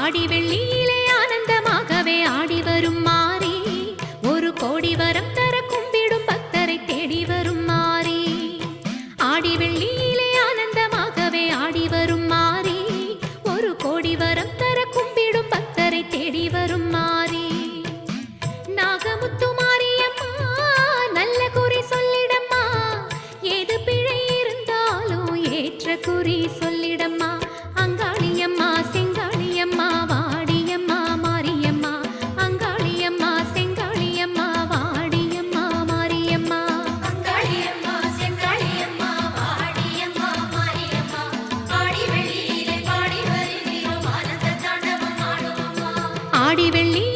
ஆடி வெள்ளியிலே ஆனந்தமாகவே ஆடி வரும் மாறி, ஒரு கோடி வரம் தர கும்பிடும் பக்தரை தேடி வரும் மாறி. ஆடி வெள்ளியிலே ஆனந்தமாகவே ஆடி வரும் மாறி, ஒரு கோடி வரம் தர கும்பிடும் பக்தரை தேடி வரும் மாறி. நாகமுத்து மாரியம்மா நல்ல குறி சொல்லிடம்மா, ஏது பிழை இருந்தாலும் ஏற்ற குறி சொல்லிடம்மா. அங்காளியம்மா செங்காளியம்மா வாடியம்மா மாரியம்மா, அங்காளியம்மா செங்காளியம்மா வாடியம்மா மாரியம்மா. அங்காளியம்மா செங்காளியம்மா வாடியம்மா மாரியம்மா, ஆடி வெள்ளியிலே பாடி வருகிறோம் ஆனந்த தாண்டவம் ஆடுவோம்மா. ஆடி வெள்ளி